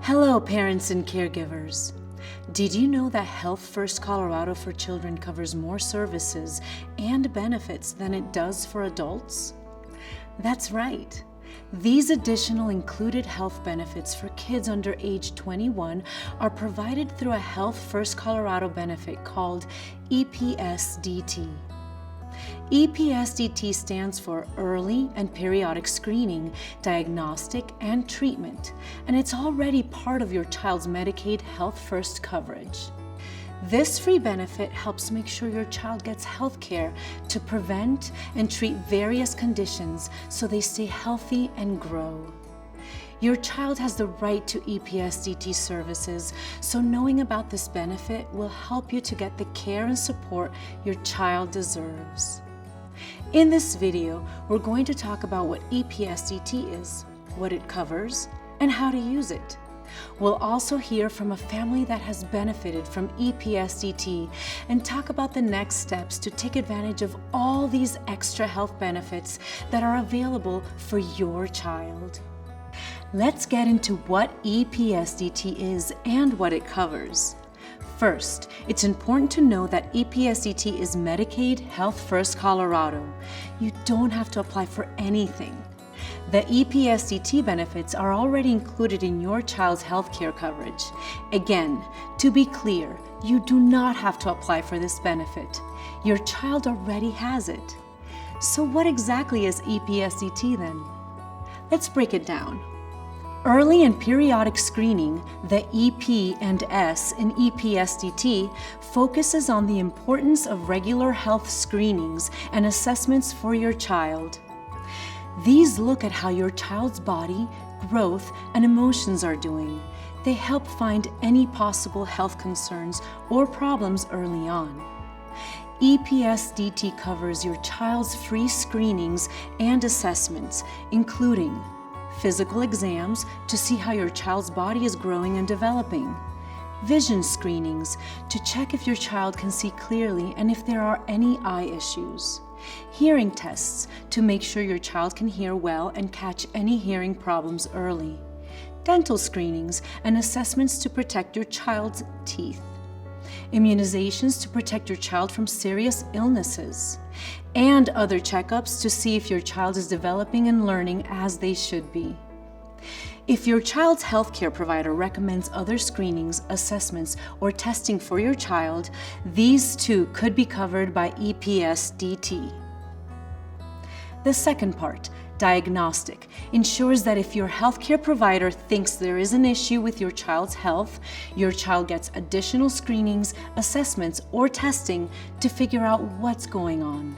Hello, parents and caregivers. Did you know that Health First Colorado for Children covers more services and benefits than it does for adults? That's right. These additional included health benefits for kids under age 21 are provided through a Health First Colorado benefit called EPSDT. EPSDT stands for Early and Periodic Screening, Diagnostic, and Treatment, and it's already part of your child's Medicaid Health First coverage. This free benefit helps make sure your child gets health care to prevent and treat various conditions so they stay healthy and grow. Your child has the right to EPSDT services, so knowing about this benefit will help you to get the care and support your child deserves. In this video, we're going to talk about what EPSDT is, what it covers, and how to use it. We'll also hear from a family that has benefited from EPSDT and talk about the next steps to take advantage of all these extra health benefits that are available for your child. Let's get into what EPSDT is and what it covers. First, it's important to know that EPSDT is Medicaid Health First Colorado. You don't have to apply for anything. The EPSDT benefits are already included in your child's health care coverage. Again, to be clear, you do not have to apply for this benefit. Your child already has it. So what exactly is EPSDT then? Let's break it down. Early and periodic screening, the EP and S in EPSDT, focuses on the importance of regular health screenings and assessments for your child. These look at how your child's body, growth, and emotions are doing. They help find any possible health concerns or problems early on. EPSDT covers your child's free screenings and assessments, including physical exams to see how your child's body is growing and developing, vision screenings to check if your child can see clearly and if there are any eye issues, hearing tests to make sure your child can hear well and catch any hearing problems early, dental screenings and assessments to protect your child's teeth, immunizations to protect your child from serious illnesses, and other checkups to see if your child is developing and learning as they should be. If your child's healthcare provider recommends other screenings, assessments, or testing for your child, these too could be covered by EPSDT. The second part, diagnostic, ensures that if your healthcare provider thinks there is an issue with your child's health, your child gets additional screenings, assessments, or testing to figure out what's going on.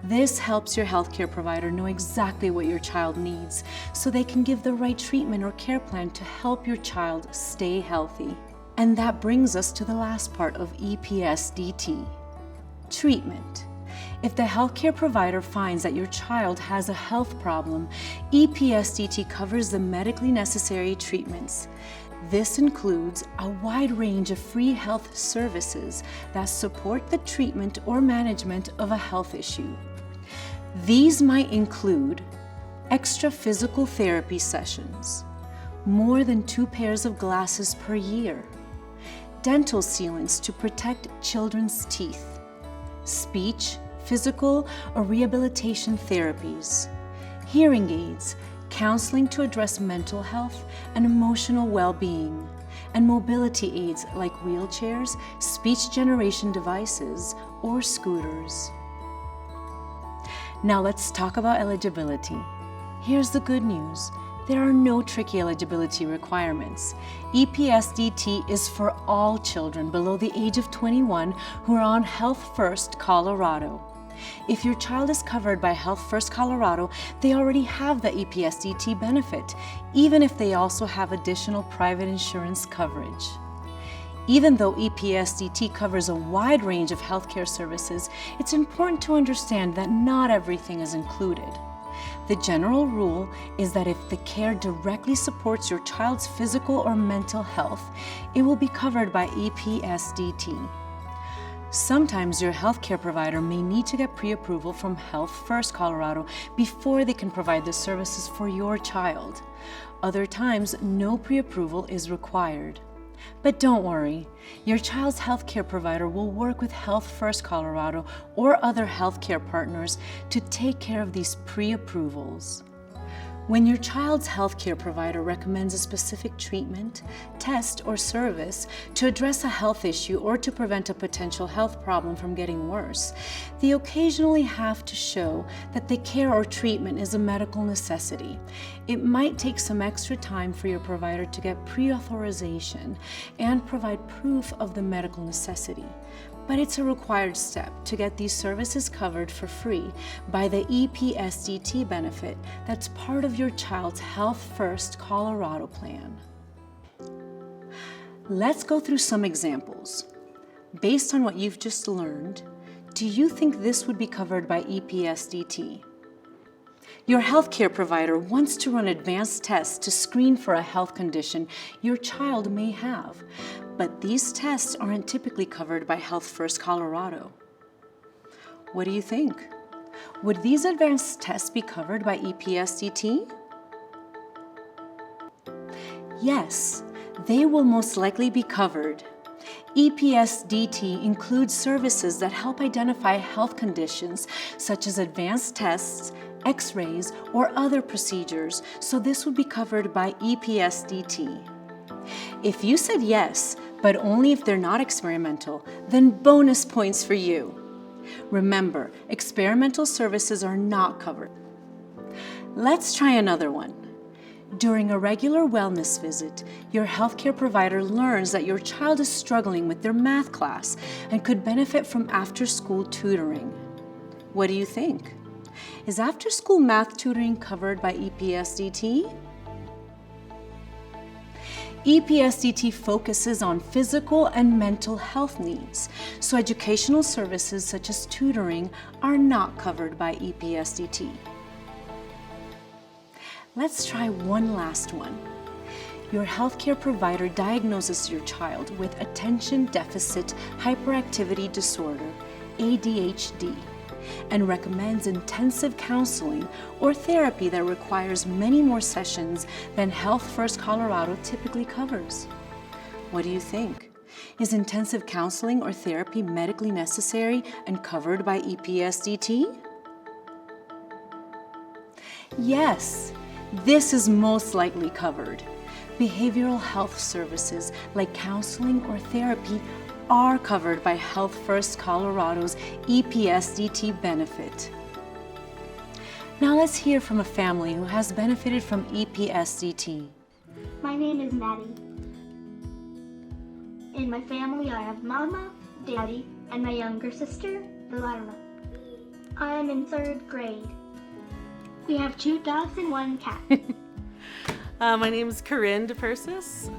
This helps your healthcare provider know exactly what your child needs so they can give the right treatment or care plan to help your child stay healthy. And that brings us to the last part of EPSDT, treatment. If the healthcare provider finds that your child has a health problem, EPSDT covers the medically necessary treatments. This includes a wide range of free health services that support the treatment or management of a health issue. These might include extra physical therapy sessions, more than 2 pairs of glasses per year, dental sealants to protect children's teeth, speech, physical or rehabilitation therapies, hearing aids, counseling to address mental health and emotional well-being, and mobility aids like wheelchairs, speech generation devices, or scooters. Now let's talk about eligibility. Here's the good news. There are no tricky eligibility requirements. EPSDT is for all children below the age of 21 who are on Health First Colorado. If your child is covered by Health First Colorado, they already have the EPSDT benefit, even if they also have additional private insurance coverage. Even though EPSDT covers a wide range of healthcare services, it's important to understand that not everything is included. The general rule is that if the care directly supports your child's physical or mental health, it will be covered by EPSDT. Sometimes your healthcare provider may need to get pre-approval from Health First Colorado before they can provide the services for your child. Other times, no pre-approval is required. But don't worry, your child's healthcare provider will work with Health First Colorado or other healthcare partners to take care of these pre-approvals. When your child's healthcare provider recommends a specific treatment, test, or service to address a health issue or to prevent a potential health problem from getting worse, they occasionally have to show that the care or treatment is a medical necessity. It might take some extra time for your provider to get pre-authorization and provide proof of the medical necessity. But it's a required step to get these services covered for free by the EPSDT benefit that's part of your child's Health First Colorado plan. Let's go through some examples. Based on what you've just learned, do you think this would be covered by EPSDT? Your healthcare provider wants to run advanced tests to screen for a health condition your child may have, but these tests aren't typically covered by Health First Colorado. What do you think? Would these advanced tests be covered by EPSDT? Yes, they will most likely be covered. EPSDT includes services that help identify health conditions such as advanced tests, X-rays, or other procedures, so this would be covered by EPSDT. If you said yes, but only if they're not experimental, then bonus points for you. Remember, experimental services are not covered. Let's try another one. During a regular wellness visit, your healthcare provider learns that your child is struggling with their math class and could benefit from after-school tutoring. What do you think? Is after-school math tutoring covered by EPSDT? EPSDT focuses on physical and mental health needs, so educational services such as tutoring are not covered by EPSDT. Let's try one last one. Your healthcare provider diagnoses your child with attention deficit hyperactivity disorder, ADHD, and recommends intensive counseling or therapy that requires many more sessions than Health First Colorado typically covers. What do you think? Is intensive counseling or therapy medically necessary and covered by EPSDT? Yes, this is most likely covered. Behavioral health services like counseling or therapy are covered by Health First Colorado's EPSDT benefit. Now let's hear from a family who has benefited from EPSDT. My name is Maddie. In my family, I have Mama, Daddy, and my younger sister, Delilah. I am in 3rd grade. We have 2 dogs and 1 cat. My name is Corinne DePersis.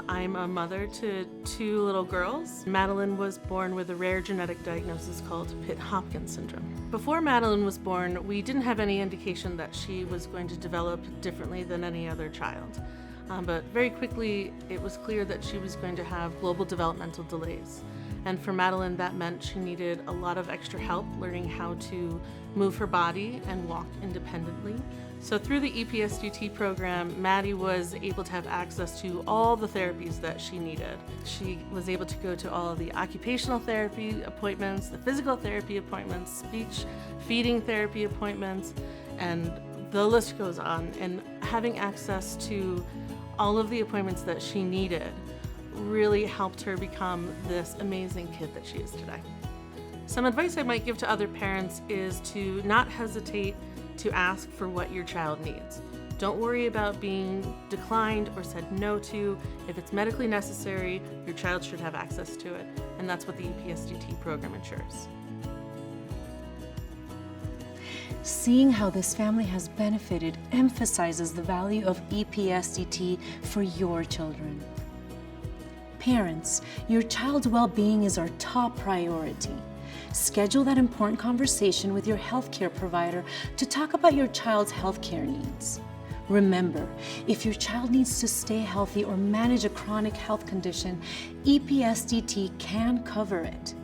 I'm a mother to 2 little girls. Madeline was born with a rare genetic diagnosis called Pitt-Hopkins syndrome. Before Madeline was born, we didn't have any indication that she was going to develop differently than any other child. But very quickly, it was clear that she was going to have global developmental delays. And for Madeline, that meant she needed a lot of extra help learning how to move her body and walk independently. So through the EPSDT program, Maddie was able to have access to all the therapies that she needed. She was able to go to all of the occupational therapy appointments, the physical therapy appointments, speech, feeding therapy appointments, and the list goes on. And having access to all of the appointments that she needed really helped her become this amazing kid that she is today. Some advice I might give to other parents is to not hesitate to ask for what your child needs. Don't worry about being declined or said no to. If it's medically necessary, your child should have access to it, and that's what the EPSDT program ensures. Seeing how this family has benefited emphasizes the value of EPSDT for your children. Parents, your child's well-being is our top priority. Schedule that important conversation with your healthcare provider to talk about your child's healthcare needs. Remember, if your child needs to stay healthy or manage a chronic health condition, EPSDT can cover it.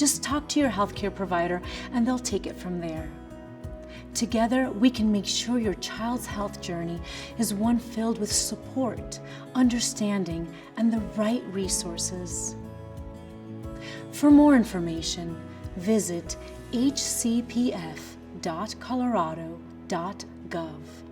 Just talk to your healthcare provider and they'll take it from there. Together, we can make sure your child's health journey is one filled with support, understanding, and the right resources. For more information, visit hcpf.colorado.gov.